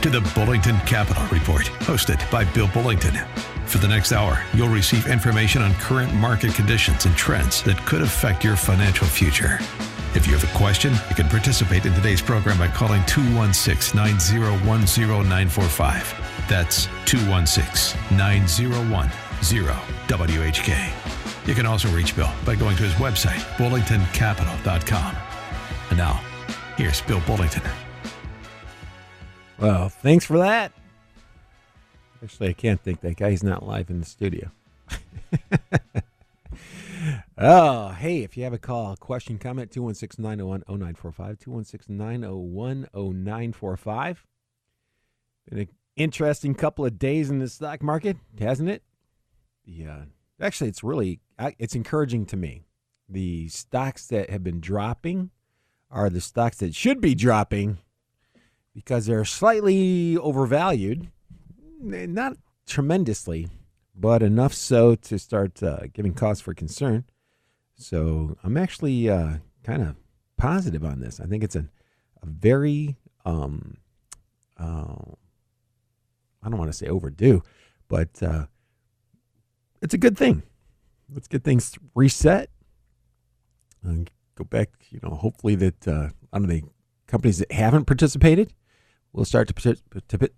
to the Bullington Capital Report, hosted by Bill Bullington. For the next hour, you'll receive information on current market conditions and trends that could affect your financial future. If you have a question, you can participate in today's program by calling 216-901-0945. That's 216-901-0WHK. You can also reach Bill by going to his website, bullingtoncapital.com. And now, here's Bill Bullington. Well, thanks for that. Actually, I can't think that guy's not live in the studio. Oh, hey, if you have a call, question, comment, 216-901-0945, 216-901-0945. Been an interesting couple of days in the stock market, hasn't it? Actually, it's encouraging to me. The stocks that have been dropping are the stocks that should be dropping because they're slightly overvalued. Not tremendously, but enough so to start giving cause for concern. So I'm actually kind of positive on this. I think it's a very, I don't want to say overdue, but it's a good thing. Let's get things reset and go back, hopefully that on the companies that haven't participated will start to participate.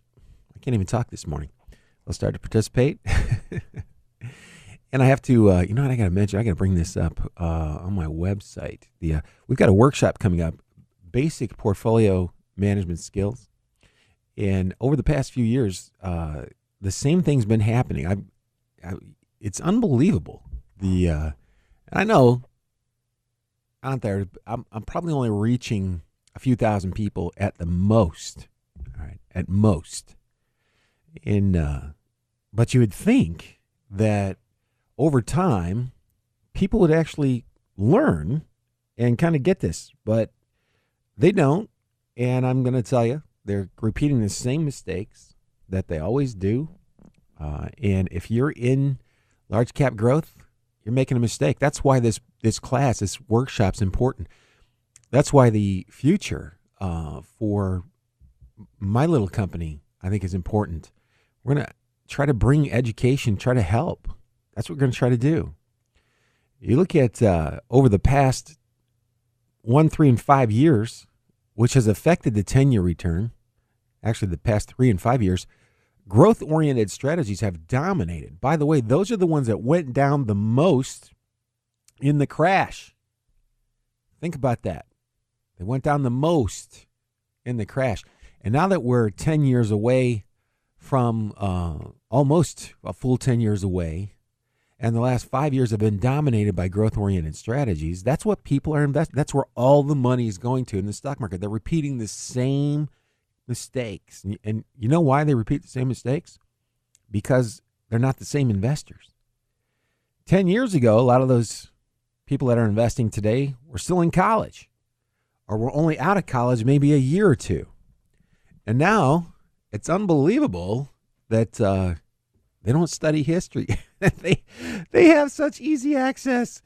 I can't even talk this morning. They'll start to participate. And I have to, I got to mention, I got to bring this up on my website. We've got a workshop coming up, Basic Portfolio Management Skills. And over the past few years, the same thing's been happening. It's unbelievable. I know out there, I'm probably only reaching a few thousand people at the most. All right, at most. But you would think that over time, people would actually learn and kind of get this, but they don't. And I'm going to tell you, they're repeating the same mistakes that they always do. And if you're in large cap growth, you're making a mistake. That's why this class, this workshop's important. That's why the future for my little company, I think, is important. We're going to try to bring education, try to help. That's what we're going to try to do. You look at over the past 1, 3, and 5 years, which has affected the 10-year return, actually the past 3 and 5 years, growth-oriented strategies have dominated. By the way, those are the ones that went down the most in the crash. Think about that. They went down the most in the crash. And now that we're 10 years away from almost a full 10 years away, and the last 5 years have been dominated by growth-oriented strategies, that's what people are investing. That's where all the money is going to in the stock market. They're repeating the same mistakes. And you know why they repeat the same mistakes? Because they're not the same investors. 10 years ago, a lot of those people that are investing today were still in college, or were only out of college maybe a year or two. And now it's unbelievable that they don't study history. They have such easy access.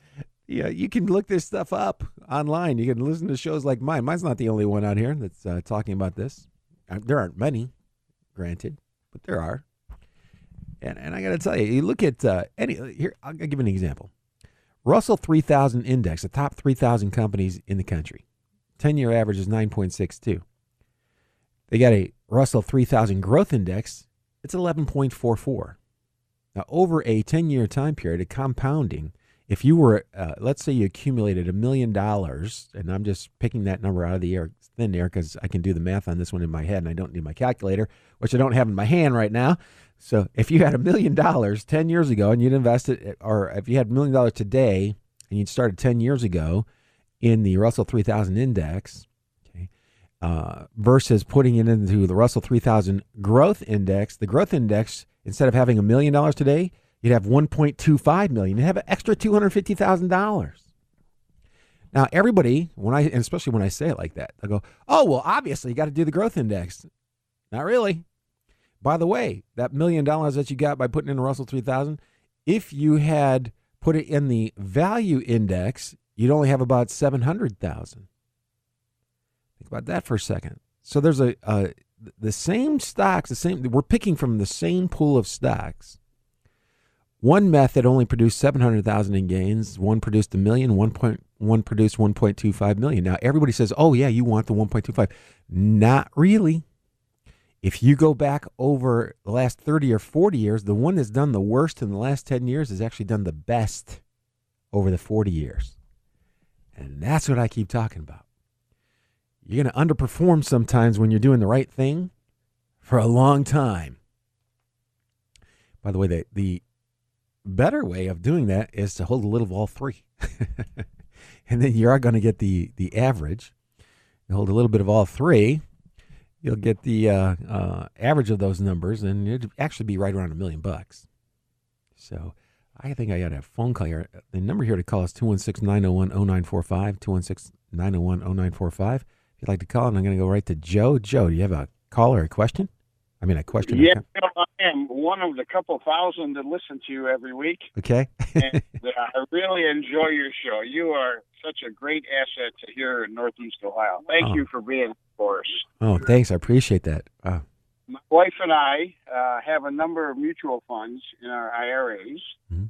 Yeah, you can look this stuff up online. You can listen to shows like mine. Mine's not the only one out here that's talking about this. There aren't many, granted, but there are. And I got to tell you, you look at here. I'll give you an example. Russell 3000 Index, the top 3,000 companies in the country. 10-year average is 9.62. They got a Russell 3000 Growth Index. It's 11.44. Now, over a 10-year time period of compounding, if you were, let's say you accumulated $1 million, and I'm just picking that number out of the air, thin air, because I can do the math on this one in my head, and I don't need my calculator, which I don't have in my hand right now. So if you had $1 million 10 years ago and you'd invested, or if you had $1 million today and you'd started 10 years ago in the Russell 3000 Index, okay, versus putting it into the Russell 3000 Growth Index, the Growth Index, instead of having $1 million today, you'd have $1.25 million. You'd have an extra $250,000. Now, everybody, especially when I say it like that, they'll go, oh, well, obviously, you got to do the Growth Index. Not really. By the way, that $1 million that you got by putting in the Russell 3000, if you had put it in the Value Index, you'd only have about $700,000. Think about that for a second. So there's the same stocks, we're picking from the same pool of stocks. One method only produced 700,000 in gains. One produced $1 million. One produced 1.25 million. Now everybody says, "Oh yeah, you want the 1.25." Not really. If you go back over the last 30 or 40 years, the one that's done the worst in the last 10 years has actually done the best over the 40 years. And that's what I keep talking about. You're going to underperform sometimes when you're doing the right thing for a long time. By the way, the better way of doing that is to hold a little of all three. And then you are going to get the average. You hold a little bit of all three, you'll get the average of those numbers, and it'd actually be right around $1 million. So I think I got a phone call here. The number here to call is 216-901-0945, 216-901-0945. If you'd like to call, and I'm going to go right to Joe. Joe, do you have a call or a question? I mean, a question. Yeah, I am one of the couple thousand that listen to you every week. Okay. And I really enjoy your show. You are such a great asset to here in Northeast Ohio. Thank you for being for us. Oh, thanks. I appreciate that. My wife and I have a number of mutual funds in our IRAs. Mm-hmm.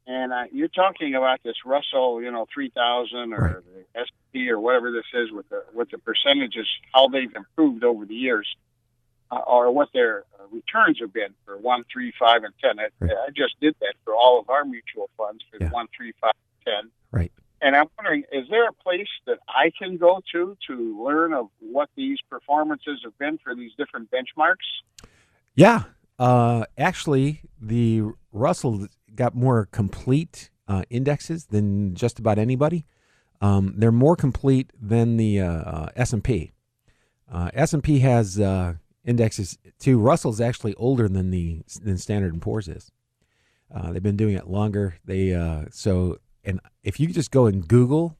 And you're talking about this Russell, 3,000 or right. the S&P or whatever this is with the percentages, how they've improved over the years. Or what their returns have been for 1, 3, 5, and 10. I just did that for all of our mutual funds for 1, 3, 5, 10. Right. And I'm wondering, is there a place that I can go to learn of what these performances have been for these different benchmarks? Yeah. Actually, the Russell got more complete indexes than just about anybody. They're more complete than the S&P. S&P has indexes too. Russell's actually older than Standard & Poor's is. They've been doing it longer. And if you just go and Google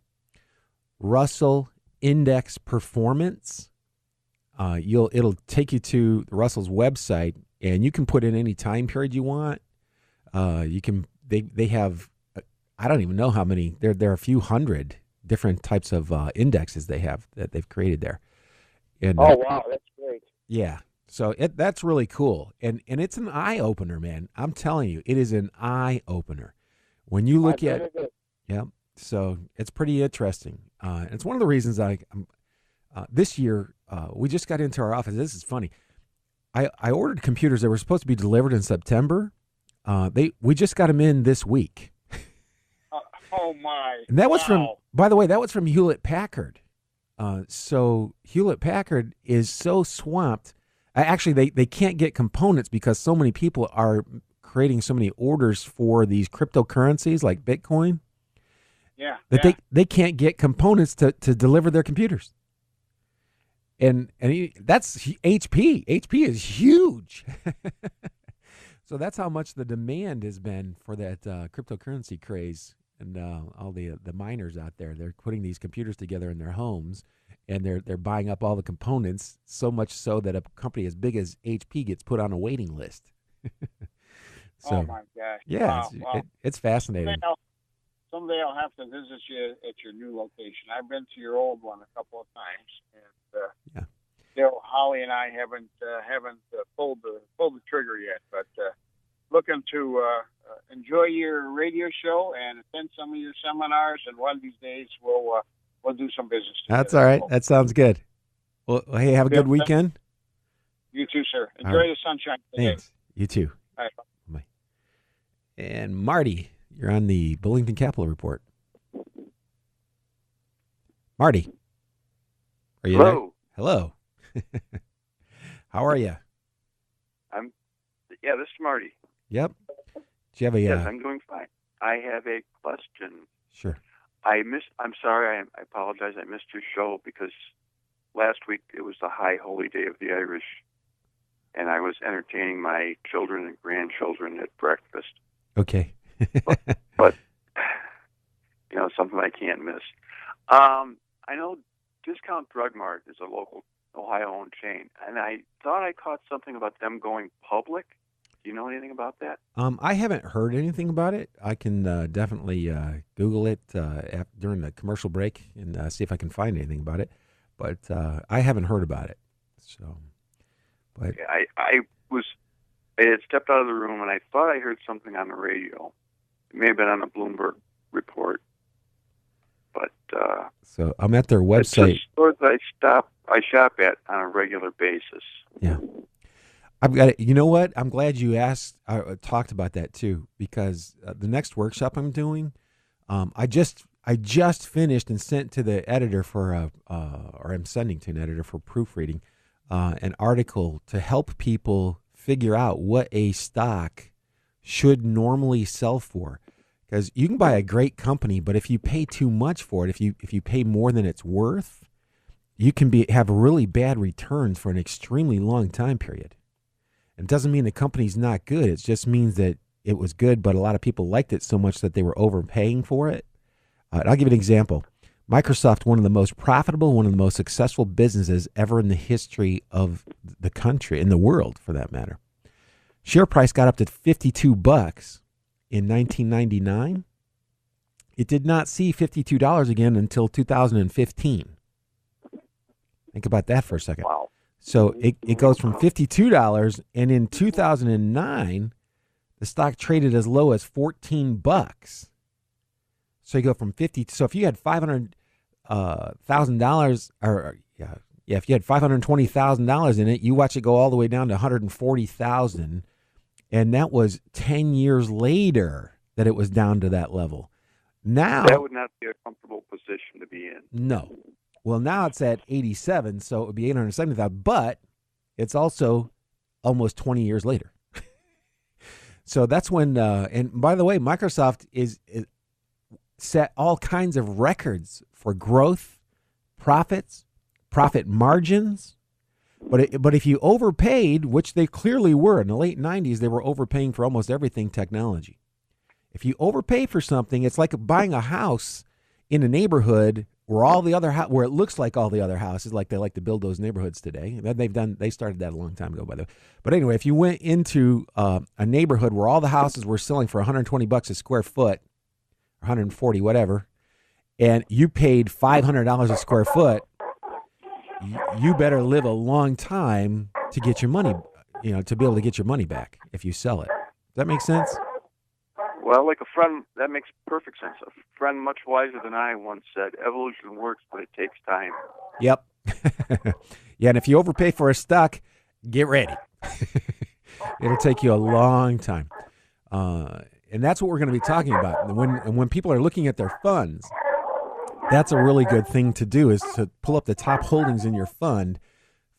Russell Index Performance, it'll take you to Russell's website, and you can put in any time period you want. They have, I don't even know how many. There are a few hundred different types of indexes that they've created there. And, wow, that's great. Yeah. So that's really cool. And it's an eye opener, man. I'm telling you, it is an eye opener. When you look at it. Yeah. So it's pretty interesting. It's one of the reasons this year, we just got into our office. This is funny. I ordered computers that were supposed to be delivered in September. We just got them in this week. Oh my. And that was by the way, that was from Hewlett Packard. So Hewlett Packard is so swamped. Actually, they can't get components because so many people are creating so many orders for these cryptocurrencies like Bitcoin. Yeah. That they can't get components to deliver their computers. And that's HP. HP is huge. So that's how much the demand has been for that cryptocurrency craze. And all the miners out there, they're putting these computers together in their homes, and they're buying up all the components, so much so that a company as big as HP gets put on a waiting list. Oh my gosh! Yeah, wow. it's fascinating. Someday I'll have to visit you at your new location. I've been to your old one a couple of times, and still Holly and I haven't pulled the trigger yet, but looking to enjoy your radio show and attend some of your seminars, and one of these days we'll do some business together. That's all right. That sounds good. Well, hey, have a good weekend. You too, sir. Enjoy the sunshine today. Thanks. You too. All right. Bye. And Marty, you're on the Bullington Capital Report. Marty, are you Hello. there? Hello. How are you? This is Marty. Yep. Do you have a? Yes, I'm doing fine. I have a question. Sure. I'm sorry. I apologize. I missed your show because last week it was the High Holy Day of the Irish, and I was entertaining my children and grandchildren at breakfast. Okay. but something I can't miss. I know Discount Drug Mart is a local Ohio-owned chain, and I thought I caught something about them going public. Do you know anything about that? I haven't heard anything about it. I can definitely Google it during the commercial break and see if I can find anything about it. But I haven't heard about it. So But I had stepped out of the room, and I thought I heard something on the radio. It may have been on a Bloomberg report. But so I'm at their website. It's just stores I shop at on a regular basis. Yeah. I've got it. You know what? I'm glad you talked about that too, because the next workshop I'm doing, I just finished and sent to the editor or I'm sending to an editor for proofreading, an article to help people figure out what a stock should normally sell for. Because you can buy a great company, but if you pay too much for it, if you pay more than it's worth, you can have really bad returns for an extremely long time period. It doesn't mean the company's not good. It just means that it was good, but a lot of people liked it so much that they were overpaying for it. I'll give you an example. Microsoft, one of the most profitable, one of the most successful businesses ever in the history of the country, in the world for that matter. Share price got up to $52 in 1999. It did not see $52 again until 2015. Think about that for a second. Wow. So it goes from $52, and in 2009, the stock traded as low as $14. So you go from 50. So if you had $500,000, if you had $520,000 in it, you watch it go all the way down to $140,000, and that was 10 years later that it was down to that level. Now that would not be a comfortable position to be in. No. Well, now it's at 87, so it would be 870,000, but it's also almost 20 years later. So that's when, and by the way, Microsoft is set all kinds of records for growth, profits, profit margins. But if you overpaid, which they clearly were in the late 90s, they were overpaying for almost everything technology. If you overpay for something, it's like buying a house in a neighborhood where it looks like all the other houses, like they like to build those neighborhoods today. They started that a long time ago, by the way. But anyway, if you went into a neighborhood where all the houses were selling for $120 a square foot, 140, whatever, and you paid $500 a square foot, you better live a long time to get your money, to be able to get your money back if you sell it. Does that make sense? Well, like a friend, that makes perfect sense. A friend much wiser than I once said, evolution works, but it takes time. Yep. Yeah, and if you overpay for a stock, get ready. It'll take you a long time. And that's what we're going to be talking about. And when people are looking at their funds, that's a really good thing to do, is to pull up the top holdings in your fund,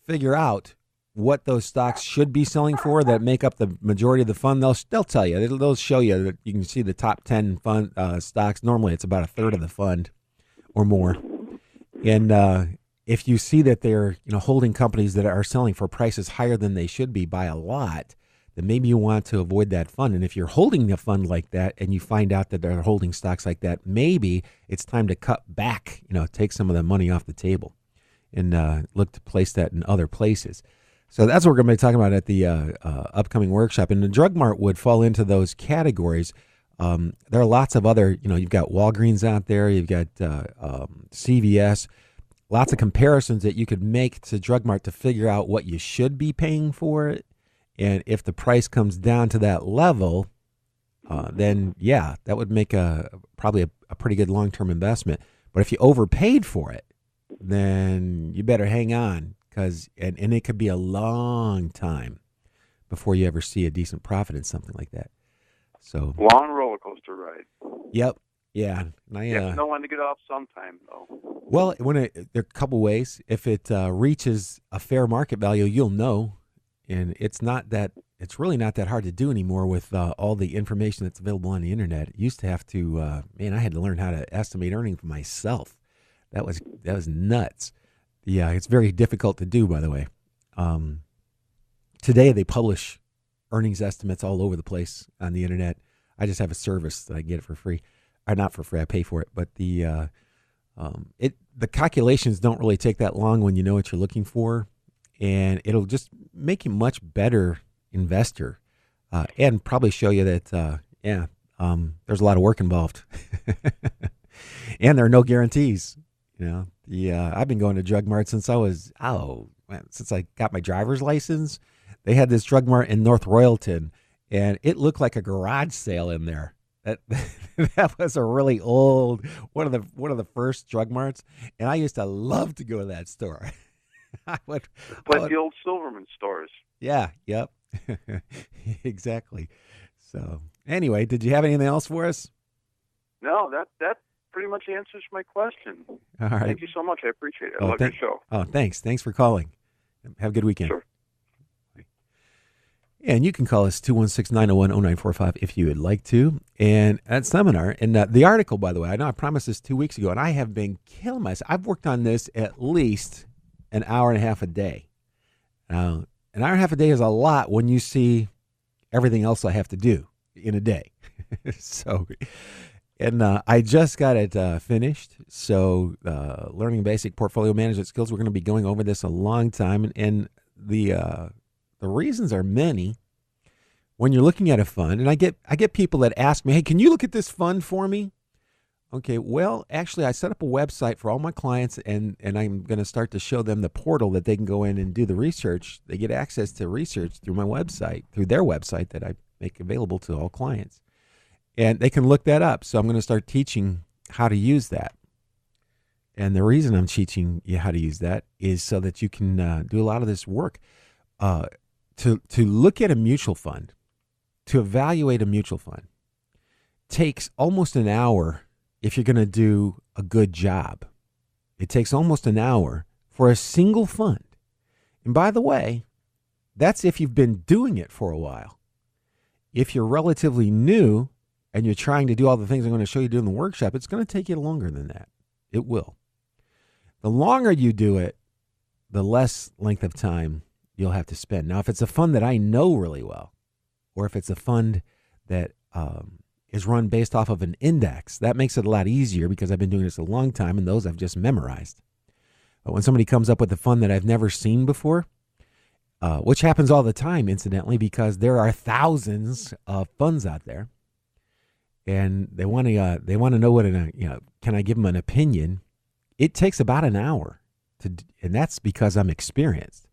figure out what those stocks should be selling for that make up the majority of the fund. They'll tell you. They'll show you that you can see the top 10 fund stocks. Normally, it's about a third of the fund or more. And if you see that they're holding companies that are selling for prices higher than they should be by a lot, then maybe you want to avoid that fund. And if you're holding a fund like that and you find out that they're holding stocks like that, maybe it's time to cut back, take some of the money off the table and look to place that in other places. So that's what we're going to be talking about at the upcoming workshop. And the Drug Mart would fall into those categories. There are lots of other, you've got Walgreens out there, you've got CVS, lots of comparisons that you could make to Drug Mart to figure out what you should be paying for it. And if the price comes down to that level, then yeah, that would make probably a pretty good long-term investment. But if you overpaid for it, then you better hang on, because and it could be a long time before you ever see a decent profit in something like that. So long roller coaster ride. Yep. Yeah. You have to know when to get off sometime, though. Well, there are a couple ways. If it reaches a fair market value, you'll know. And it's really not that hard to do anymore with all the information that's available on the internet. It used to have to, I had to learn how to estimate earnings for myself. That was nuts. Yeah, it's very difficult to do, by the way. Today they publish earnings estimates all over the place on the internet. I just have a service that I get it for free. Or not for free, I pay for it. But the calculations don't really take that long when you know what you're looking for. And it'll just make you a much better investor, and probably show you that, there's a lot of work involved. And there are no guarantees. I've been going to Drug Mart since since I got my driver's license. They had this Drug Mart in North Royalton, and it looked like a garage sale in there. That was a really old one of the first Drug Marts, and I used to love to go to that store. The old Silverman stores. Yeah, yep. Exactly. So anyway, did you have anything else for us? No, that pretty much answers my question. All right. Thank you so much. I appreciate it. I love your show. Oh, thanks. Thanks for calling. Have a good weekend. Sure. And you can call us 216-901-0945 if you would like to. And at seminar, and the article, by the way, I know I promised this 2 weeks ago, and I have been killing myself. I've worked on this at least an hour and a half a day. An hour and a half a day is a lot when you see everything else I have to do in a day. I just got it finished. So learning basic portfolio management skills, we're going to be going over this a long time. And the reasons are many when you're looking at a fund. And I get people that ask me, hey, can you look at this fund for me? Okay, well, actually, I set up a website for all my clients, and I'm going to start to show them the portal that they can go in and do the research. They get access to research through my website, through their website that I make available to all clients. And they can look that up. So I'm going to start teaching how to use that. And the reason I'm teaching you how to use that is so that you can do a lot of this work. To look at a mutual fund, to evaluate a mutual fund, takes almost an hour if you're going to do a good job. It takes almost an hour for a single fund. And by the way, that's if you've been doing it for a while. If you're relatively new and you're trying to do all the things I'm going to show you during the workshop, it's going to take you longer than that. It will. The longer you do it, the less length of time you'll have to spend. Now, if it's a fund that I know really well, or if it's a fund that is run based off of an index, that makes it a lot easier because I've been doing this a long time and those I've just memorized. But when somebody comes up with a fund that I've never seen before, which happens all the time, incidentally, because there are thousands of funds out there, and they want to know can I give them an opinion? It takes about an hour and that's because I'm experienced.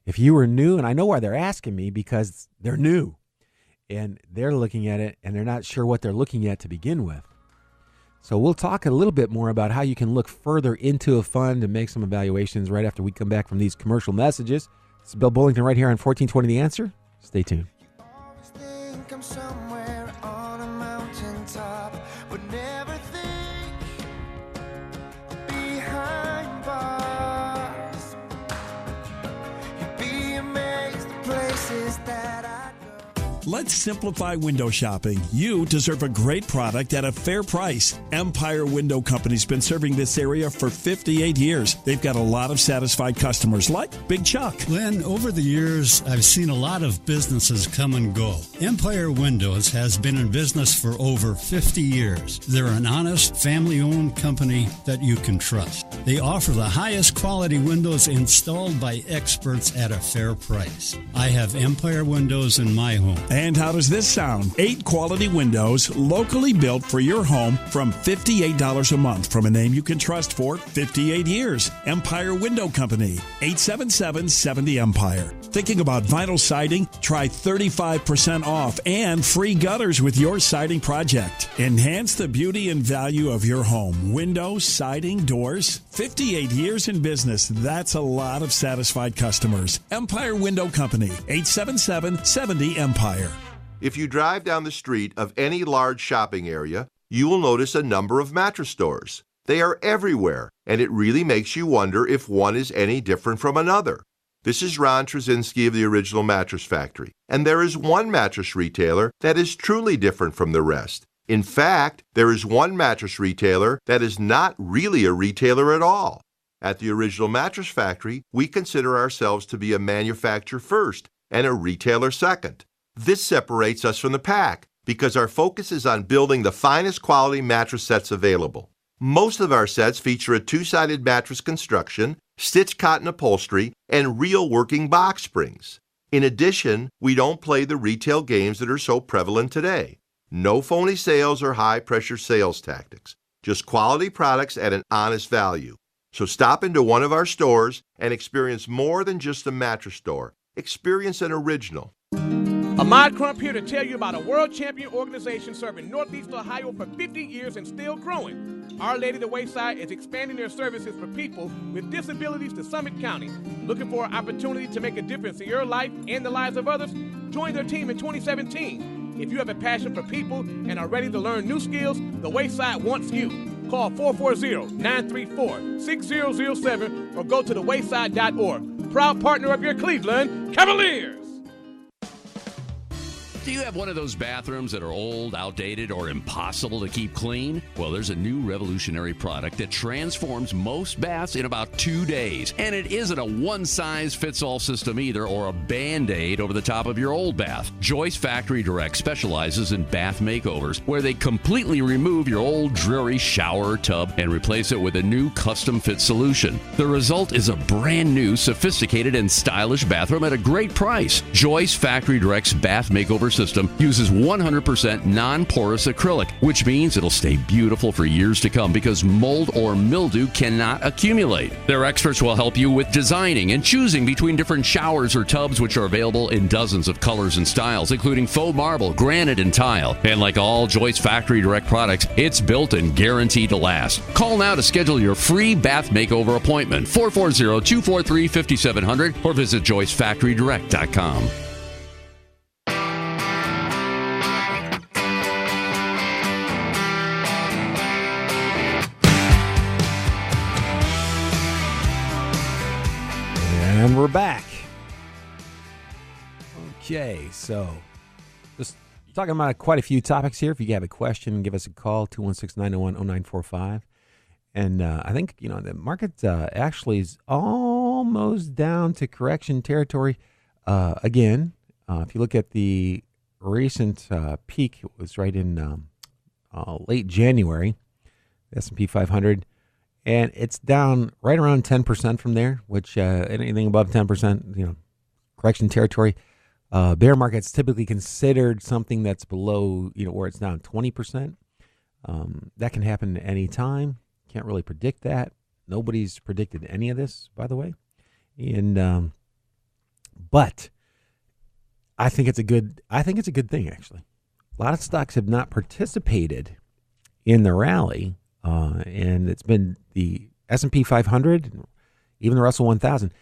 If you were new, and I know why they're asking me, because they're new and they're looking at it and they're not sure what they're looking at to begin with. So we'll talk a little bit more about how you can look further into a fund and make some evaluations right after we come back from these commercial messages. It's Bill Bullington right here on 1420 The Answer. Stay tuned. Let's simplify window shopping. You deserve a great product at a fair price. Empire Window Company's been serving this area for 58 years. They've got a lot of satisfied customers, like Big Chuck. Glenn, over the years, I've seen a lot of businesses come and go. Empire Windows has been in business for over 50 years. They're an honest, family-owned company that you can trust. They offer the highest quality windows installed by experts at a fair price. I have Empire Windows in my home. And how does this sound? 8 quality windows, locally built for your home, from $58 a month, from a name you can trust for 58 years. Empire Window Company, 877-70-EMPIRE. Thinking about vinyl siding? Try 35% off and free gutters with your siding project. Enhance the beauty and value of your home. Windows, siding, doors. 58 years in business. That's a lot of satisfied customers. Empire Window Company, 877-70-EMPIRE. If you drive down the street of any large shopping area, you will notice a number of mattress stores. They are everywhere, and it really makes you wonder if one is any different from another. This is Ron Trzynski of the Original Mattress Factory, and there is one mattress retailer that is truly different from the rest. In fact, there is one mattress retailer that is not really a retailer at all. At the Original Mattress Factory, we consider ourselves to be a manufacturer first and a retailer second. This separates us from the pack because our focus is on building the finest quality mattress sets available. Most of our sets feature a 2-sided mattress construction, stitched cotton upholstery, and real working box springs. In addition, we don't play the retail games that are so prevalent today. No phony sales or high-pressure sales tactics. Just quality products at an honest value. So stop into one of our stores and experience more than just a mattress store. Experience an original. Ahmad Crump here to tell you about a world champion organization serving Northeast Ohio for 50 years and still growing. Our Lady of the Wayside is expanding their services for people with disabilities to Summit County. Looking for an opportunity to make a difference in your life and the lives of others? Join their team in 2017. If you have a passion for people and are ready to learn new skills, the Wayside wants you. Call 440-934-6007 or go to thewayside.org. Proud partner of your Cleveland Cavaliers. Do you have one of those bathrooms that are old, outdated, or impossible to keep clean? Well, there's a new revolutionary product that transforms most baths in about 2 days. And it isn't a one-size-fits-all system either, or a Band-Aid over the top of your old bath. Joyce Factory Direct specializes in bath makeovers, where they completely remove your old dreary shower or tub and replace it with a new custom-fit solution. The result is a brand new, sophisticated, and stylish bathroom at a great price. Joyce Factory Direct's bath makeover system uses 100% non-porous acrylic, which means it'll stay beautiful for years to come because mold or mildew cannot accumulate. Their experts will help you with designing and choosing between different showers or tubs, which are available in dozens of colors and styles, including faux marble, granite, and tile. And like all Joyce Factory Direct products, it's built and guaranteed to last. Call now to schedule your free bath makeover appointment, 440-243-5700, or visit joycefactorydirect.com. And we're back. Okay, so just talking about quite a few topics here. If you have a question, give us a call, 216-901-0945. And I think, the market actually is almost down to correction territory. Again, if you look at the recent peak, it was right in late January, the S&P 500. And it's down right around 10% from there, which anything above 10%, correction territory. Bear market's typically considered something that's below, where it's down 20%. That can happen at any time. Can't really predict that. Nobody's predicted any of this, by the way. And but I think it's a good thing, actually. A lot of stocks have not participated in the rally. And it's been the S&P 500, even the Russell 1000,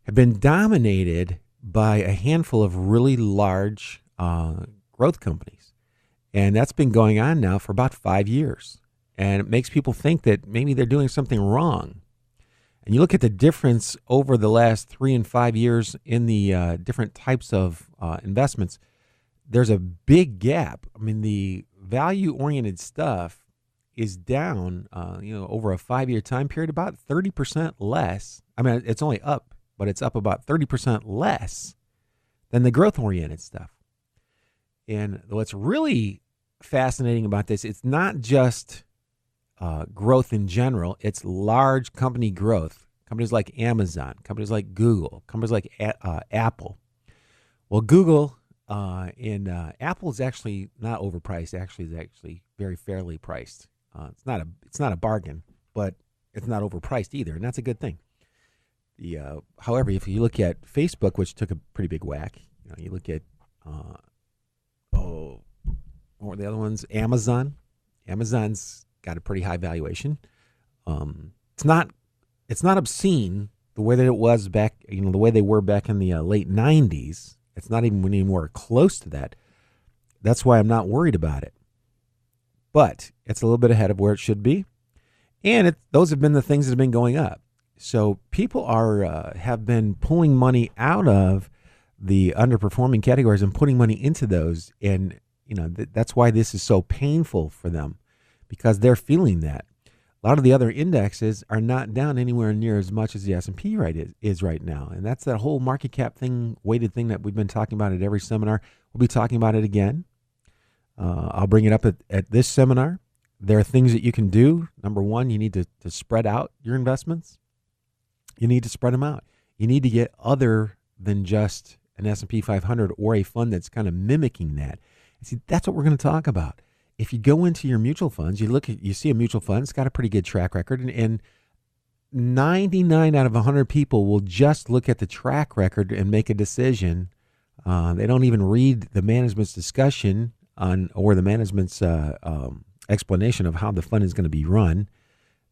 have been dominated by a handful of really large growth companies. And that's been going on now for about 5 years. And it makes people think that maybe they're doing something wrong. And you look at the difference over the last 3 and 5 years in the different types of investments, there's a big gap. I mean, the value-oriented stuff is down, over a 5-year time period, about 30% less. I mean, it's only up, but it's up about 30% less than the growth-oriented stuff. And what's really fascinating about this, it's not just growth in general. It's large company growth. Companies like Amazon, companies like Google, companies like Apple. Well, Google and Apple is actually not overpriced. Actually, it's actually very fairly priced. It's not a bargain, but it's not overpriced either, and that's a good thing. However, if you look at Facebook, which took a pretty big whack, you look at what were the other ones? Amazon. Amazon's got a pretty high valuation. It's not obscene the way that it was back, the way they were back in the late 90s. It's not even anywhere close to that. That's why I'm not worried about it. But it's a little bit ahead of where it should be. And those have been the things that have been going up. So people have been pulling money out of the underperforming categories and putting money into those. And, that's why this is so painful for them, because they're feeling that. A lot of the other indexes are not down anywhere near as much as the S&P is right now. And that's that whole market cap thing, weighted thing that we've been talking about at every seminar. We'll be talking about it again. I'll bring it up at this seminar. There are things that you can do. Number one, you need to spread out your investments. You need to spread them out. You need to get other than just an S&P 500 or a fund that's kind of mimicking that. See, that's what we're going to talk about. If you go into your mutual funds, you see a mutual fund, it's got a pretty good track record, and 99 out of 100 people will just look at the track record and make a decision. They don't even read the management's discussion or the management's explanation of how the fund is going to be run,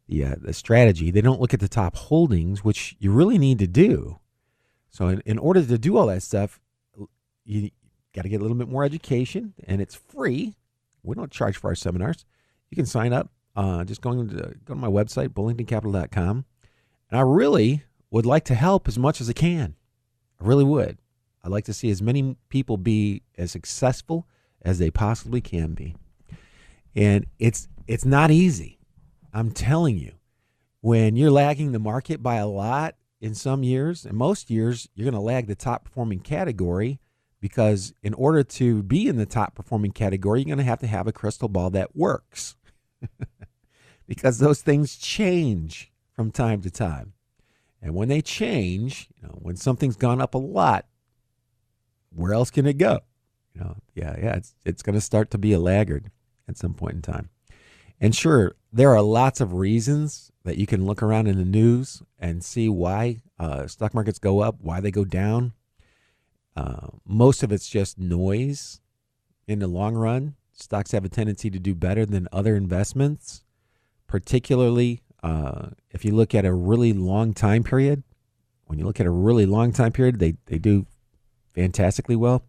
the strategy. They don't look at the top holdings, which you really need to do. So in order to do all that stuff, you got to get a little bit more education, and it's free. We don't charge for our seminars. You can sign up just go to my website, bullingtoncapital.com. And I really would like to help as much as I can. I really would. I'd like to see as many people be as successful as they possibly can be. And it's not easy. I'm telling you, when you're lagging the market by a lot in some years, and most years, you're going to lag the top performing category, because in order to be in the top performing category, you're going to have a crystal ball that works. Because those things change from time to time. And when they change, when something's gone up a lot, where else can it go? It's going to start to be a laggard at some point in time. And sure, there are lots of reasons that you can look around in the news and see why stock markets go up, why they go down. Most of it's just noise. In the long run, stocks have a tendency to do better than other investments, particularly if you look at a really long time period. When you look at a really long time period, they do fantastically well.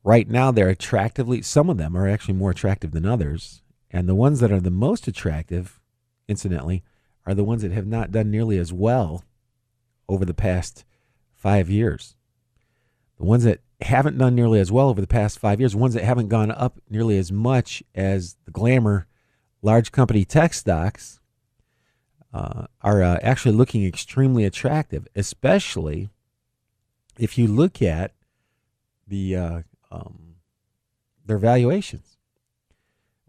Right now, some of them are actually more attractive than others. And the ones that are the most attractive, incidentally, are the ones that have not done nearly as well over the past 5 years. The ones that haven't done nearly as well over the past 5 years, the ones that haven't gone up nearly as much as the glamour large company tech stocks, are actually looking extremely attractive, especially if you look at their valuations.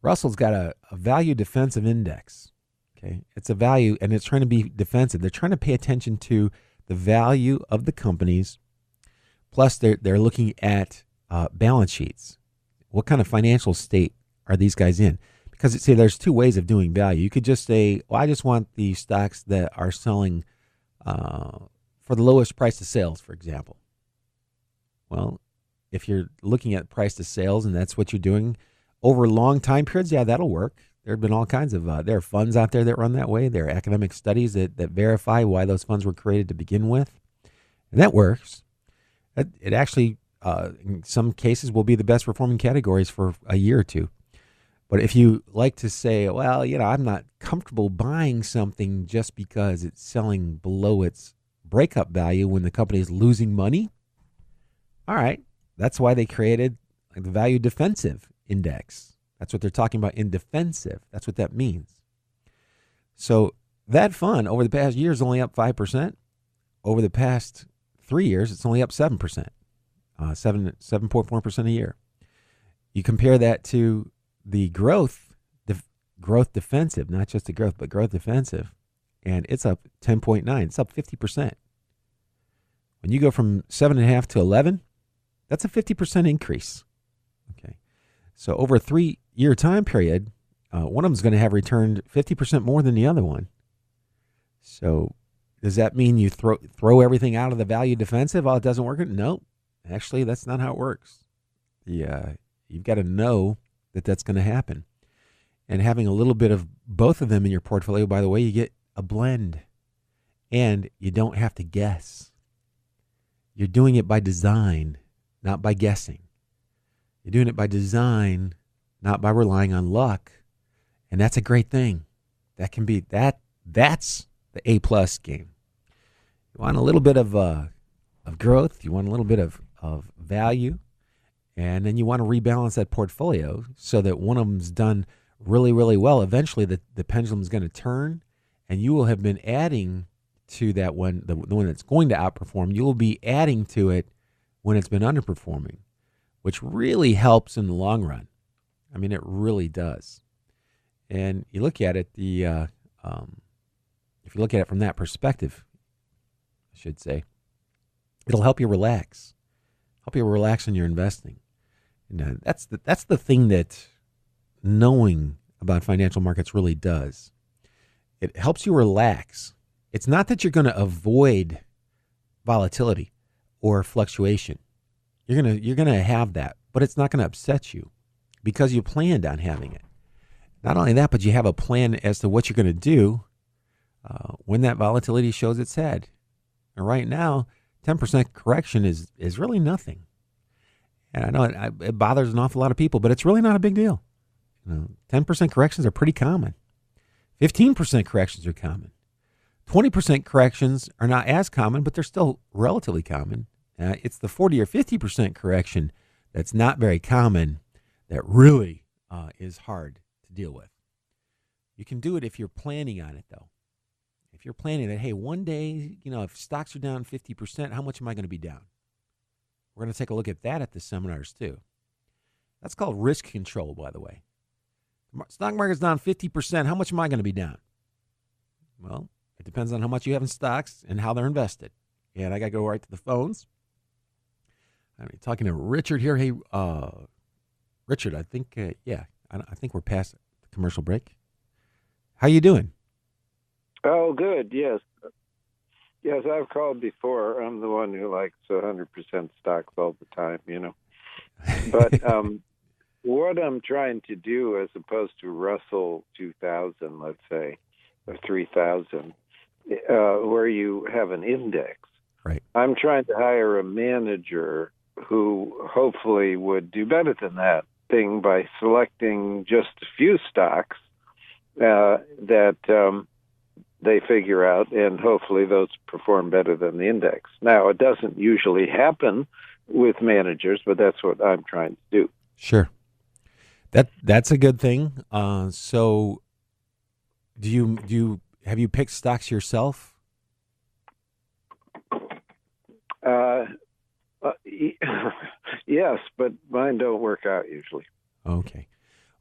Russell's got a value defensive index. Okay, it's a value, and it's trying to be defensive. They're trying to pay attention to the value of the companies. Plus, they're looking at balance sheets. What kind of financial state are these guys in? Because there's two ways of doing value. You could just say, well, I just want the stocks that are selling for the lowest price to sales, for example. Well, if you're looking at price to sales and that's what you're doing over long time periods, yeah, that'll work. There have been all kinds of there are funds out there that run that way. There are academic studies that verify why those funds were created to begin with. And that works. It actually, in some cases, will be the best performing categories for a year or two. But if you like to say, well, I'm not comfortable buying something just because it's selling below its breakup value when the company is losing money, all right, that's why they created the value defensive index. That's what they're talking about in defensive. That's what that means. So that fund over the past year is only up 5%. Over the past 3 years, it's only up 7%, 7.4% a year. You compare that to the growth defensive, not just the growth, but growth defensive, and it's up 10.9. It's up 50%. When you go from 7.5 to 11, that's a 50% increase. Okay, so over a 3-year time period, one of them is going to have returned 50% more than the other one. So does that mean you throw everything out of the value defensive? Oh, it doesn't work? No, actually, that's not how it works. You've got to know that that's going to happen. And having a little bit of both of them in your portfolio, by the way, you get a blend. And you don't have to guess. You're doing it by design, not by guessing. You're doing it by design, not by relying on luck. And that's a great thing. That can be that's the A+ game. You want a little bit of growth. You want a little bit of value. And then you want to rebalance that portfolio so that one of them's done really, really well. Eventually, the pendulum is going to turn, and you will have been adding to that one, the one that's going to outperform. You will be adding to it when it's been underperforming, which really helps in the long run. I mean, it really does. And you look at it, if you look at it from that perspective, I should say, it'll help you relax. Help you relax in your investing. And that's the thing that knowing about financial markets really does. It helps you relax It's not that you're going to avoid volatility or fluctuation. You're gonna have that, but it's not going to upset you because you planned on having it. Not only that, but you have a plan as to what you're going to do when that volatility shows its head. And right now, 10% correction is really nothing. And I know it bothers an awful lot of people, but it's really not a big deal. 10% corrections are pretty common. 15% corrections are common. 20% corrections are not as common, but they're still relatively common. It's the 40 or 50% correction that's not very common that really is hard to deal with. You can do it if you're planning on it, though. If you're planning that, hey, one day, if stocks are down 50%, how much am I going to be down? We're going to take a look at that at the seminars, too. That's called risk control, by the way. Stock market's down 50%. How much am I going to be down? Well, it depends on how much you have in stocks and how they're invested. And I got to go right to the phones. I'm talking to Richard here. Hey, Richard, I think, I think we're past the commercial break. How you doing? Oh, good. Yes. Yes, I've called before. I'm the one who likes 100% stocks all the time, But what I'm trying to do, as opposed to Russell 2000, let's say, or 3000, where you have an index. Right. I'm trying to hire a manager who hopefully would do better than that thing by selecting just a few stocks that they figure out, and hopefully those perform better than the index. Now, it doesn't usually happen with managers, but that's what I'm trying to do. Sure. That's a good thing. So have you picked stocks yourself? Yes, but mine don't work out usually. Okay.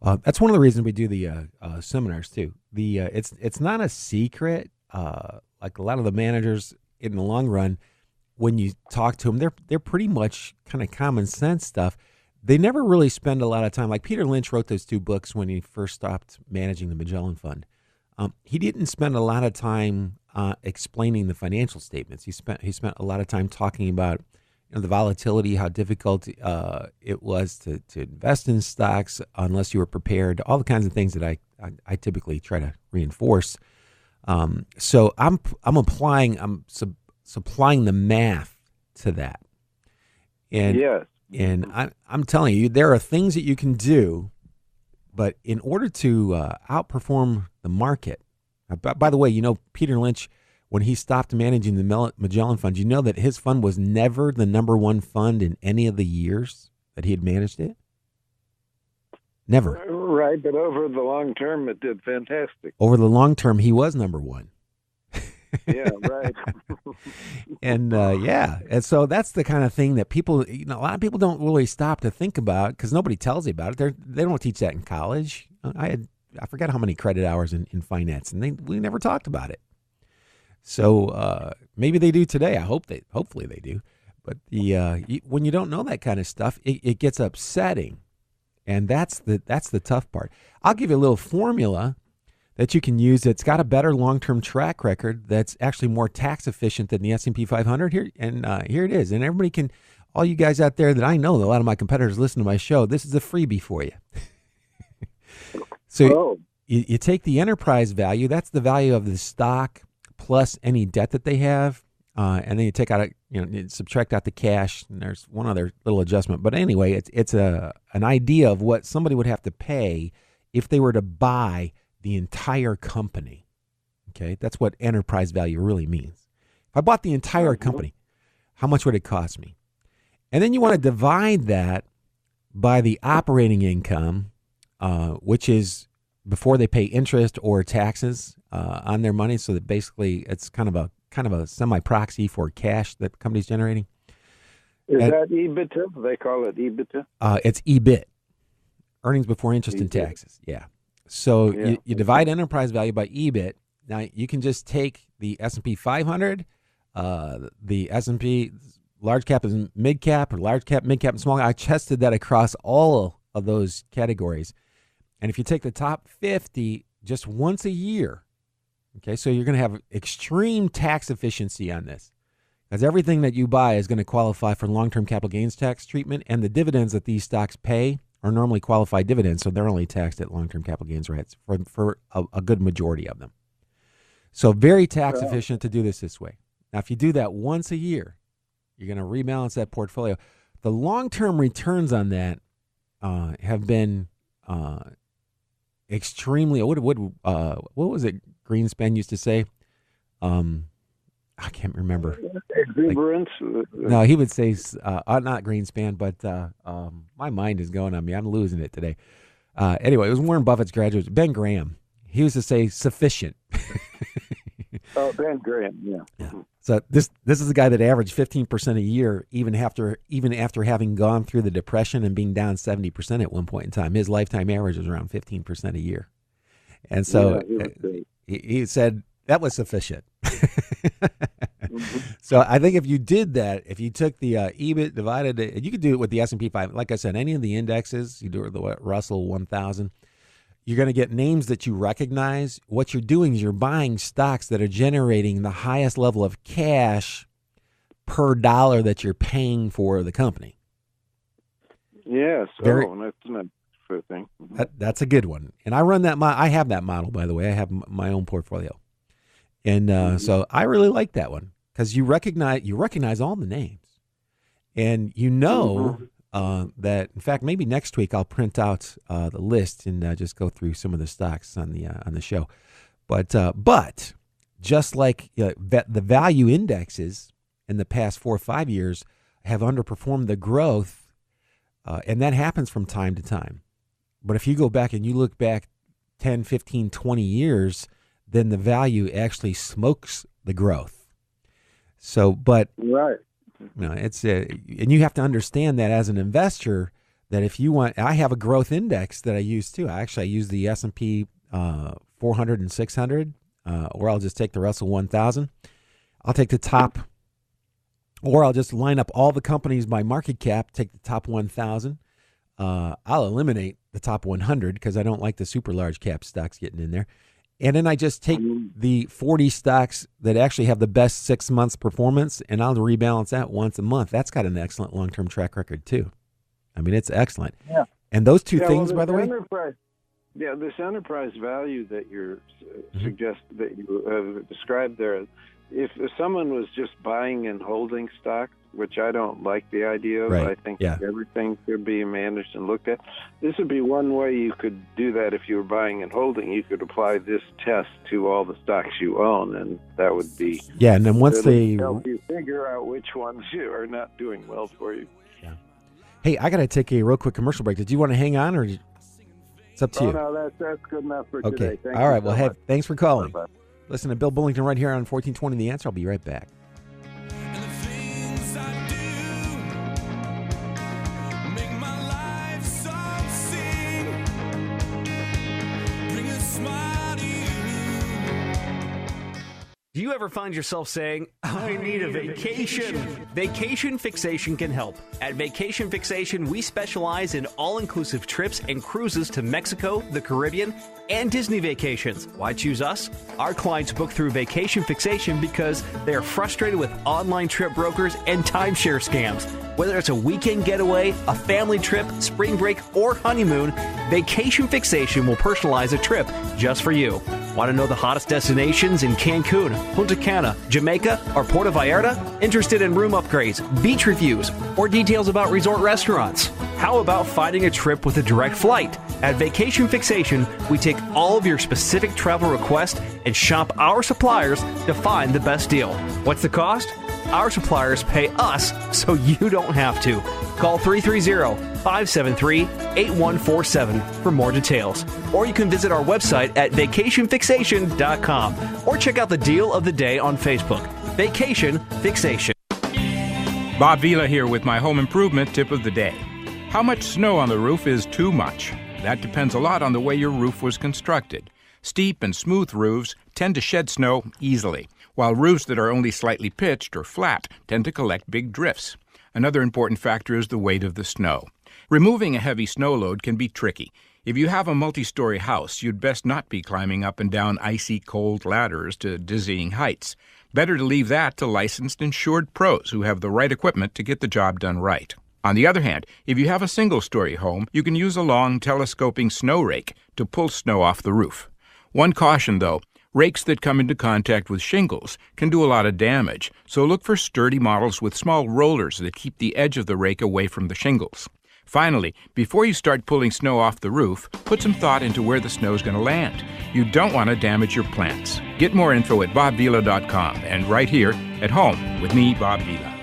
That's one of the reasons we do the seminars too. It's not a secret. Like a lot of the managers in the long run, when you talk to them, they're pretty much kind of common sense stuff. They never really spend a lot of time. Like Peter Lynch wrote those 2 books when he first stopped managing the Magellan Fund. He didn't spend a lot of time explaining the financial statements. He spent a lot of time talking about the volatility, how difficult it was to invest in stocks unless you were prepared, all the kinds of things that I typically try to reinforce. So I'm supplying the math to that. And yes. And I'm telling you, there are things that you can do, but in order to outperform the market, by the way, Peter Lynch, when he stopped managing the Magellan Fund, you know that his fund was never the number one fund in any of the years that he had managed it? Never. Right, but over the long term, it did fantastic. Over the long term, he was number one. Yeah, right. And and so that's the kind of thing that people, a lot of people don't really stop to think about because nobody tells you about it. They don't teach that in college. I forgot how many credit hours in finance, and we never talked about it. So maybe they do today. Hopefully they do. But when you don't know that kind of stuff, it gets upsetting, and that's the tough part. I'll give you a little formula that you can use that's got a better long-term track record that's actually more tax efficient than the S&P 500 here. And here it is. And everybody can, all you guys out there that I know, a lot of my competitors listen to my show, this is a freebie for you. So you take the enterprise value, that's the value of the stock plus any debt that they have. And then you take out, you subtract out the cash, and there's one other little adjustment. But anyway, it's an idea of what somebody would have to pay if they were to buy the entire company. Okay, that's what enterprise value really means. If I bought the entire company, how much would it cost me? And then you want to divide that by the operating income, which is before they pay interest or taxes on their money. So that basically it's kind of a semi-proxy for cash that the company's generating. Is that EBITDA? They call it EBITDA? It's EBIT, earnings before interest and taxes. Yeah. So you divide enterprise value by EBIT. Now you can just take the S&P 500, the S&P large cap and mid cap, or large cap, mid cap, and small cap. I tested that across all of those categories. And if you take the top 50 just once a year, Okay, so you're going to have extreme tax efficiency on this, because everything that you buy is going to qualify for long-term capital gains tax treatment, and the dividends that these stocks pay are normally qualified dividends, so they're only taxed at long-term capital gains rates for a good majority of them. So very tax efficient to do this way. Now, if you do that once a year, you're going to rebalance that portfolio. The long-term returns on that have been extremely. What was it Greenspan used to say? I can't remember. Exuberance. No, he would say not Greenspan, but my mind is going on me. I'm losing it today. Anyway, it was Warren Buffett's graduate, Ben Graham. He used to say sufficient. Oh, Ben Graham, yeah. So this is the guy that averaged 15% a year, even after having gone through the Depression and being down 70% at one point in time. His lifetime average was around 15% a year, and so he said that was sufficient. So I think if you did that, if you took the EBIT divided, you could do it with the S&P 5. Like I said, any of the indexes, you do it with the Russell 1000. You're going to get names that you recognize. What you're doing is you're buying stocks that are generating the highest level of cash per dollar that you're paying for the company. Yes. That's not a thing. That's a good one. And I run that. I have that model, by the way. I have my own portfolio, and so I really like that one because you recognize all the names, and you know. That in fact maybe next week I'll print out the list and just go through some of the stocks on the show, but just like the value indexes in the past 4 or 5 years have underperformed the growth, and that happens from time to time. But if you go back and you look back 10, 15, 20 years, then the value actually smokes the growth. So, but right. No, it's and you have to understand that as an investor, that if you want, I have a growth index that I use too. I use the S&P 400 and 600, or I'll just take the Russell 1000. I'll take the top, or I'll just line up all the companies by market cap, take the top 1,000. I'll eliminate the top 100 because I don't like the super large cap stocks getting in there. And then I just take the 40 stocks that actually have the best 6 months performance, and I'll rebalance that once a month. That's got an excellent long-term track record, too. I mean, it's excellent. Yeah. And those two things, by the way. This enterprise value that you're that you described there, if someone was just buying and holding stocks, which I don't like the idea of, I think everything should be managed and looked at. This would be one way you could do that if you were buying and holding. You could apply this test to all the stocks you own, and that would be and then once they help you figure out which ones are not doing well for you. Yeah. Hey, I got to take a real quick commercial break. Did you want to hang on, or it's up to you? No, that's good enough for today. Thank you. All right. Well, thanks for calling. Bye-bye. Listen to Bill Bullington right here on 1420 The Answer. I'll be right back. Do you ever find yourself saying, I need a vacation? Vacation Fixation can help. At Vacation Fixation, we specialize in all-inclusive trips and cruises to Mexico, the Caribbean, and Disney vacations. Why choose us? Our clients book through Vacation Fixation because they are frustrated with online trip brokers and timeshare scams. Whether it's a weekend getaway, a family trip, spring break, or honeymoon, Vacation Fixation will personalize a trip just for you. Want to know the hottest destinations in Cancun, Punta Cana, Jamaica, or Puerto Vallarta? Interested in room upgrades, beach reviews, or details about resort restaurants? How about finding a trip with a direct flight? At Vacation Fixation, we take all of your specific travel requests and shop our suppliers to find the best deal. What's the cost? Our suppliers pay us so you don't have to. Call 330-573-8147 for more details. Or you can visit our website at vacationfixation.com or check out the deal of the day on Facebook. Vacation Fixation. Bob Vila here with my home improvement tip of the day. How much snow on the roof is too much? That depends a lot on the way your roof was constructed. Steep and smooth roofs tend to shed snow easily, while roofs that are only slightly pitched or flat tend to collect big drifts. Another important factor is the weight of the snow. Removing a heavy snow load can be tricky. If you have a multi-story house, you'd best not be climbing up and down icy cold ladders to dizzying heights. Better to leave that to licensed, insured pros who have the right equipment to get the job done right. On the other hand, if you have a single-story home, you can use a long telescoping snow rake to pull snow off the roof. One caution, though, rakes that come into contact with shingles can do a lot of damage, so look for sturdy models with small rollers that keep the edge of the rake away from the shingles. Finally, before you start pulling snow off the roof, put some thought into where the snow is going to land. You don't want to damage your plants. Get more info at bobvila.com and right here at home with me, Bob Vila.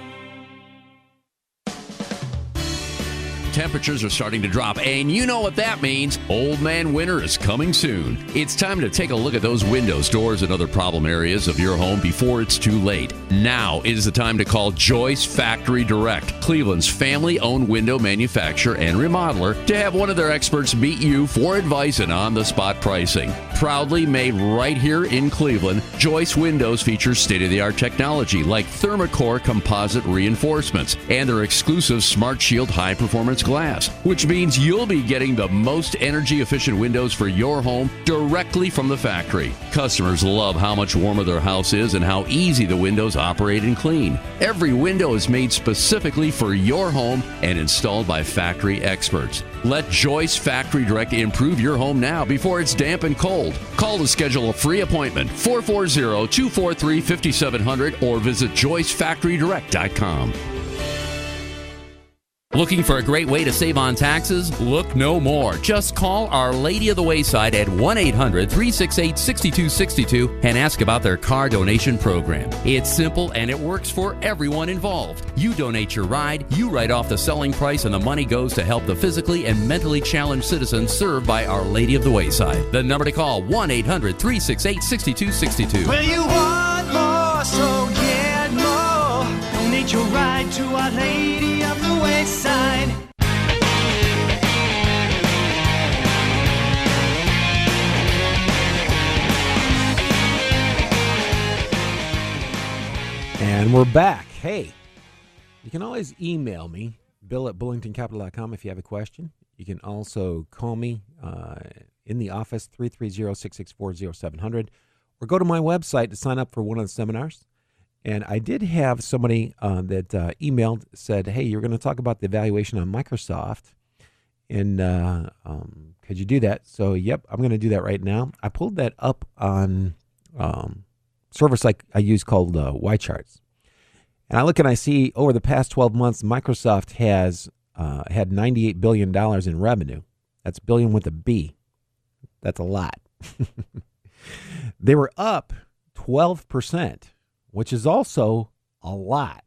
Temperatures are starting to drop, and you know what that means. Old man winter is coming soon. It's time to take a look at those windows, doors, and other problem areas of your home before it's too late. Now is the time to call Joyce Factory Direct, Cleveland's family-owned window manufacturer and remodeler, to have one of their experts meet you for advice and on-the-spot pricing. Proudly made right here in Cleveland, Joyce Windows features state-of-the-art technology like Thermocore composite reinforcements and their exclusive Smart Shield high-performance glass, which means you'll be getting the most energy-efficient windows for your home directly from the factory. Customers love how much warmer their house is and how easy the windows operate and clean. Every window is made specifically for your home and installed by factory experts. Let Joyce Factory Direct improve your home now before it's damp and cold. Call to schedule a free appointment, 440-243-5700, or visit joycefactorydirect.com. Looking for a great way to save on taxes? Look no more. Just call Our Lady of the Wayside at 1-800-368-6262 and ask about their car donation program. It's simple and it works for everyone involved. You donate your ride, you write off the selling price, and the money goes to help the physically and mentally challenged citizens served by Our Lady of the Wayside. The number to call, 1-800-368-6262. Well, you want more, so get more. Donate your ride to Our Lady of the Wayside. And we're back. Hey, you can always email me, Bill at bullingtoncapital.com, if you have a question. You can also call me in the office, 330-664-0700, or go to my website to sign up for one of the seminars. And I did have somebody that emailed, said, hey, you're going to talk about the evaluation on Microsoft, and could you do that? So, yep, I'm going to do that right now. I pulled that up on service I use called Y-Charts. And I look and I see over the past 12 months, Microsoft has had $98 billion in revenue. That's billion with a B. That's a lot. They were up 12%. Which is also a lot.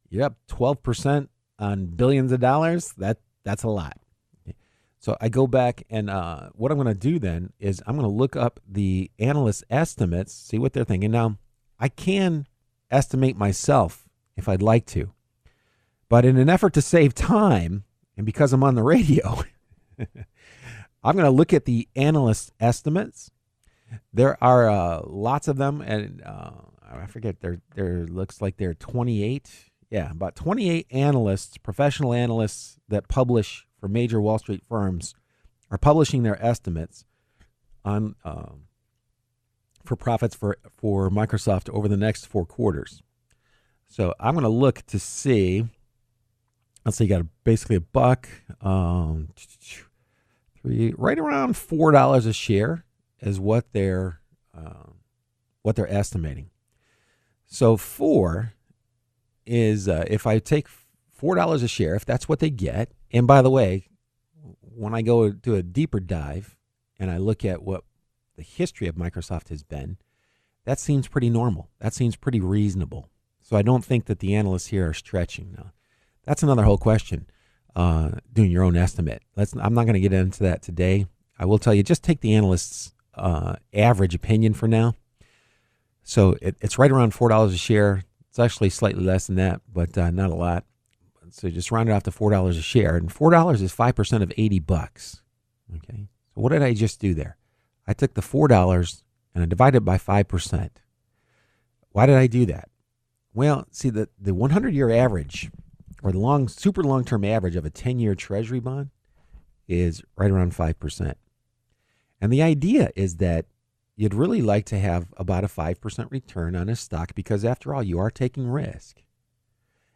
You're up 12% on billions of dollars. That's a lot. So I go back and what I'm going to do then is I'm going to look up the analyst estimates, see what they're thinking. Now, I can estimate myself if I'd like to. But in an effort to save time, and because I'm on the radio, I'm going to look at the analyst estimates. There are lots of them, and I forget, there looks like there are 28. Yeah, about 28 analysts, professional analysts that publish for major Wall Street firms are publishing their estimates on for profits for Microsoft over the next 4 quarters. So I'm going to look to see. Let's see, you got basically a buck, right around $4 a share is what they're estimating. So 4 is, if I take $4 a share, if that's what they get, and by the way, when I go do a deeper dive and I look at what the history of Microsoft has been, that seems pretty normal. That seems pretty reasonable. So I don't think that the analysts here are stretching. Now, that's another whole question, doing your own estimate. I'm not going to get into that today. I will tell you, just take the analyst's average opinion for now. So it's right around $4 a share. It's actually slightly less than that, but not a lot. So just round it off to $4 a share. And $4 is 5% of $80. Okay. So what did I just do there? I took the $4 and I divided it by 5%. Why did I do that? Well, see, the 100-year average, or the super long-term average of a 10-year Treasury bond, is right around 5%. And the idea is that you'd really like to have about a 5% return on a stock because, after all, you are taking risk.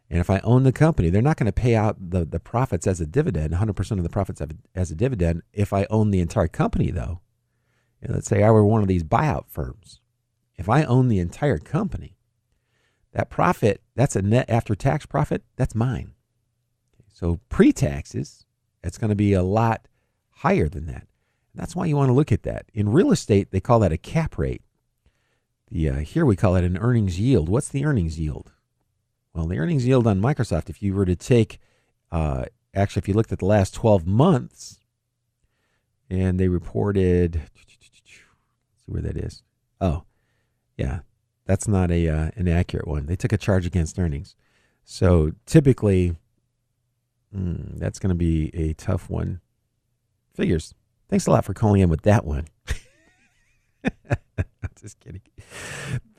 And if I own the company, they're not going to pay out the profits as a dividend, 100% of the profits as a dividend. If I own the entire company, though, and let's say I were one of these buyout firms, if I own the entire company, that profit, that's a net after-tax profit, that's mine. So pre-taxes, it's going to be a lot higher than that. That's why you want to look at that. In real estate, they call that a cap rate. Here we call it an earnings yield. What's the earnings yield? Well, the earnings yield on Microsoft, if you were to take, actually, if you looked at the last 12 months, and they reported, let's see where that is. Oh, yeah, that's not an accurate one. They took a charge against earnings. So typically, that's going to be a tough one. Figures. Thanks a lot for calling in with that one. Just kidding.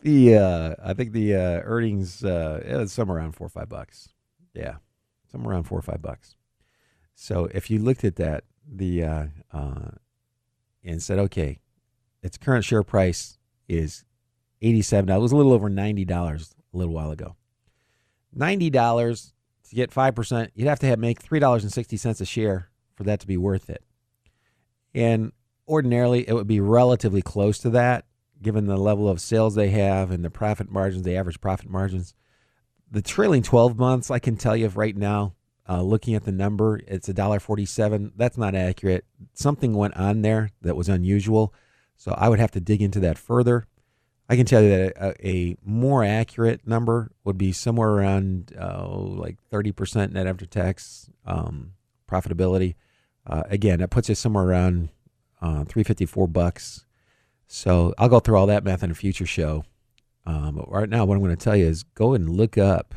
I think the earnings it was somewhere around $4 or $5. Yeah, somewhere around $4 or $5. So if you looked at that, and said, okay, its current share price is $87. It was a little over $90 a little while ago. $90 to get 5%, you'd have to make $3.60 a share for that to be worth it. And ordinarily, it would be relatively close to that, given the level of sales they have and the profit margins, the average profit margins. The trailing 12 months, I can tell you right now, looking at the number, it's $1.47. That's not accurate. Something went on there that was unusual, so I would have to dig into that further. I can tell you that a more accurate number would be somewhere around like 30% net after tax profitability. Again, that puts us somewhere around $3.54. So I'll go through all that math in a future show. But right now, what I'm going to tell you is go and look up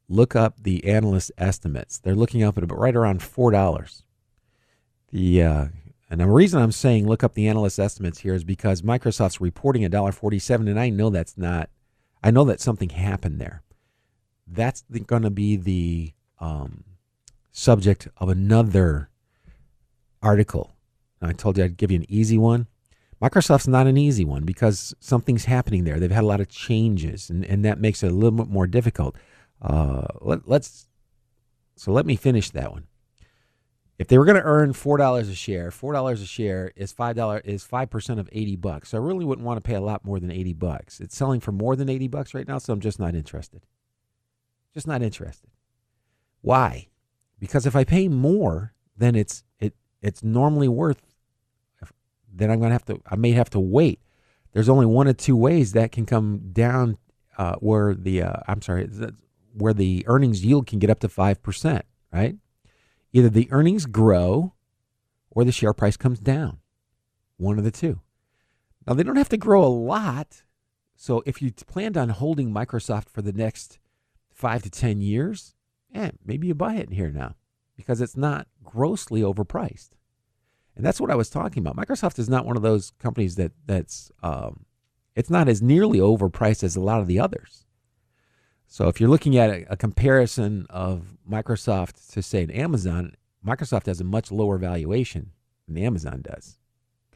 the analyst estimates. They're looking up at about right around $4. And the reason I'm saying look up the analyst estimates here is because Microsoft's reporting $1.47, and I know that something happened there. That's going to be the subject of another article. I told you I'd give you an easy one. Microsoft's not an easy one because something's happening there. They've had a lot of changes, and that makes it a little bit more difficult. Let me finish that one. If they were going to earn $4 a share, $4 a share is $5% of $80. So I really wouldn't want to pay a lot more than $80. It's selling for more than $80 right now, so I'm just not interested. Just not interested. Why? Because if I pay more than it's normally worth, then I may have to wait. There's only one of two ways that can come down where the earnings yield can get up to 5%, right? Either the earnings grow or the share price comes down. One of the two. Now, they don't have to grow a lot. So if you planned on holding Microsoft for the next 5 to 10 years, maybe you buy it here now because it's not grossly overpriced. And that's what I was talking about. Microsoft is not one of those companies that's it's not as nearly overpriced as a lot of the others. So if you're looking at a comparison of Microsoft to, say, an Amazon, Microsoft has a much lower valuation than Amazon does.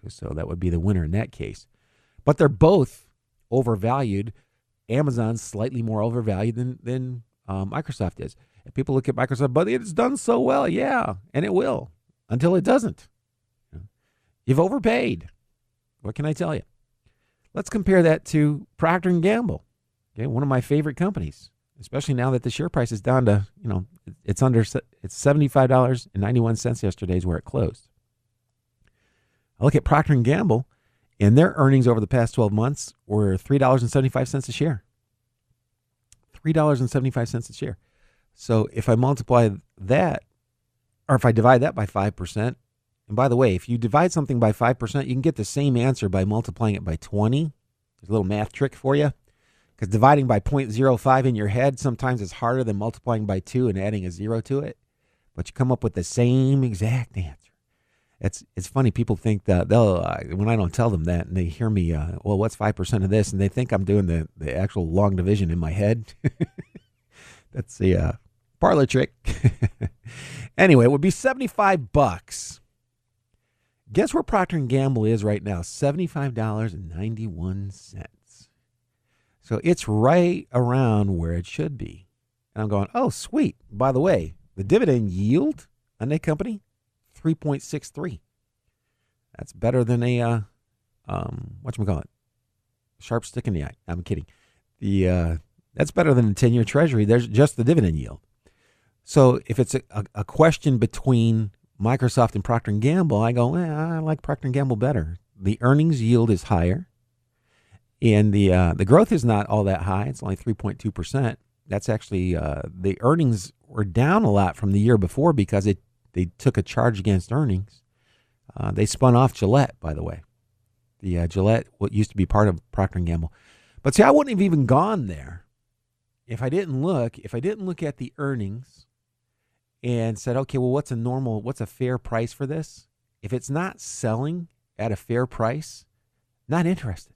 So that would be the winner in that case. But they're both overvalued. Amazon's slightly more overvalued than Microsoft is. And people look at Microsoft, but it's done so well. Yeah, and it will until it doesn't. You've overpaid. What can I tell you? Let's compare that to Procter & Gamble. Okay, one of my favorite companies, especially now that the share price is down to, it's $75.91 yesterday is where it closed. I look at Procter & Gamble, and their earnings over the past 12 months were $3.75 a share. $3.75 a share. So if I multiply that, or if I divide that by 5%, and by the way, if you divide something by 5%, you can get the same answer by multiplying it by 20. There's a little math trick for you. Because dividing by 0.05 in your head sometimes is harder than multiplying by 2 and adding a 0 to it. But you come up with the same exact answer. It's funny. People think that when I don't tell them that and they hear me, well, what's 5% of this? And they think I'm doing the actual long division in my head. That's part Parlor trick. Anyway, it would be $75. Guess where Procter & Gamble is right now? $75.91. So it's right around where it should be. And I'm going, oh, sweet. By the way, the dividend yield on that company, 3.63. That's better than a, whatchamacallit, sharp stick in the eye. I'm kidding. That's better than a 10-year treasury. There's just the dividend yield. So if it's a question between Microsoft and Procter & Gamble, I go, I like Procter & Gamble better. The earnings yield is higher, and the growth is not all that high. It's only 3.2%. That's actually the earnings were down a lot from the year before because they took a charge against earnings. They spun off Gillette, by the way. The Gillette, what used to be part of Procter & Gamble. But see, I wouldn't have even gone there if I didn't look at the earnings and said, okay, well, what's a fair price for this? If it's not selling at a fair price, not interested.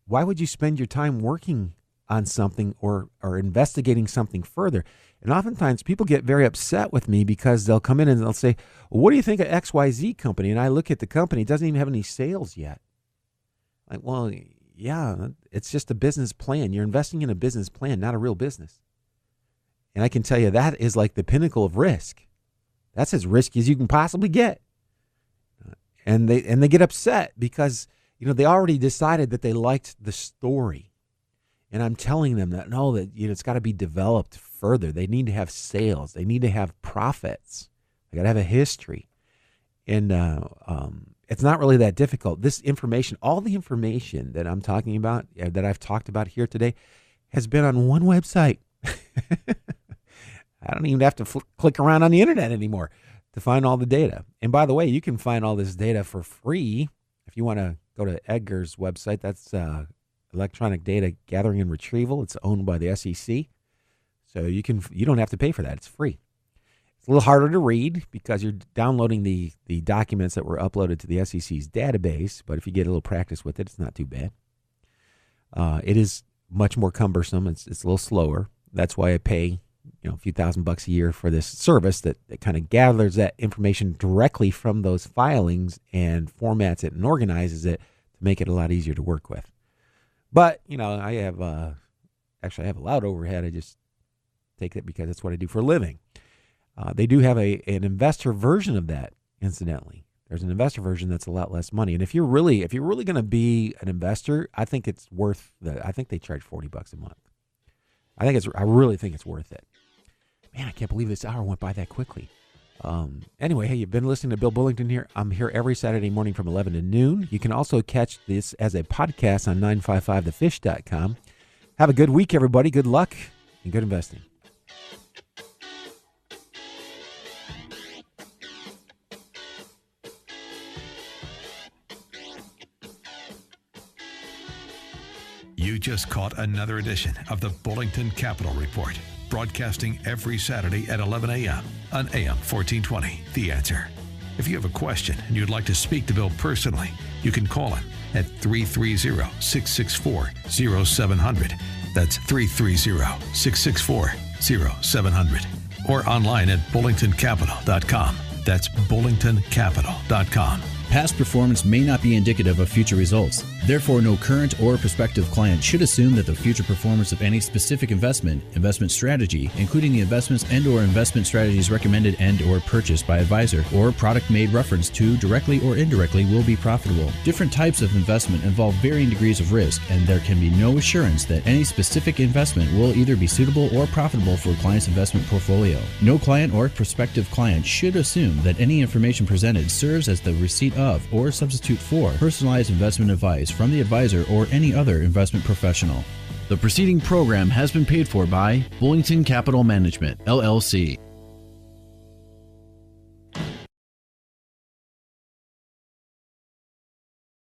Why would you spend your time working on something or investigating something further? And oftentimes people get very upset with me because they'll come in and they'll say, well, what do you think of XYZ company? And I look at the company, it doesn't even have any sales yet. Like, well, yeah, it's just a business plan. You're investing in a business plan, not a real business. And I can tell you that is like the pinnacle of risk. That's as risky as you can possibly get. And they get upset because, they already decided that they liked the story. And I'm telling them that, no, that it's got to be developed further. They need to have sales. They need to have profits. They got to have a history. And it's not really that difficult. This information, all the information that I'm talking about, that I've talked about here today, has been on one website. I don't even have to click around on the internet anymore to find all the data. And by the way, you can find all this data for free if you want to go to Edgar's website. That's Electronic Data Gathering and Retrieval. It's owned by the SEC. So you don't have to pay for that. It's free. It's a little harder to read because you're downloading the documents that were uploaded to the SEC's database. But if you get a little practice with it, it's not too bad. It is much more cumbersome. It's a little slower. That's why I pay a few $1,000 a year for this service that kind of gathers that information directly from those filings and formats it and organizes it to make it a lot easier to work with. But, I have a loud overhead. I just take it because that's what I do for a living. They do have an investor version of that, incidentally. There's an investor version that's a lot less money. And if you're really going to be an investor, I think it's worth I think they charge $40 a month. I really think it's worth it. Man, I can't believe this hour went by that quickly. Anyway, hey, you've been listening to Bill Bullington here. I'm here every Saturday morning from 11 to noon. You can also catch this as a podcast on 955thefish.com. Have a good week, everybody. Good luck and good investing. You just caught another edition of the Bullington Capital Report, broadcasting every Saturday at 11 a.m. on AM 1420, The Answer. If you have a question and you'd like to speak to Bill personally, you can call him at 330-664-0700. That's 330-664-0700. Or online at bullingtoncapital.com. That's bullingtoncapital.com. Past performance may not be indicative of future results. Therefore, no current or prospective client should assume that the future performance of any specific investment strategy, including the investments and or investment strategies recommended and or purchased by advisor, or product made reference to directly or indirectly will be profitable. Different types of investment involve varying degrees of risk, and there can be no assurance that any specific investment will either be suitable or profitable for a client's investment portfolio. No client or prospective client should assume that any information presented serves as the receipt of or substitute for personalized investment advice from the advisor or any other investment professional. The preceding program has been paid for by Bullington Capital Management, LLC.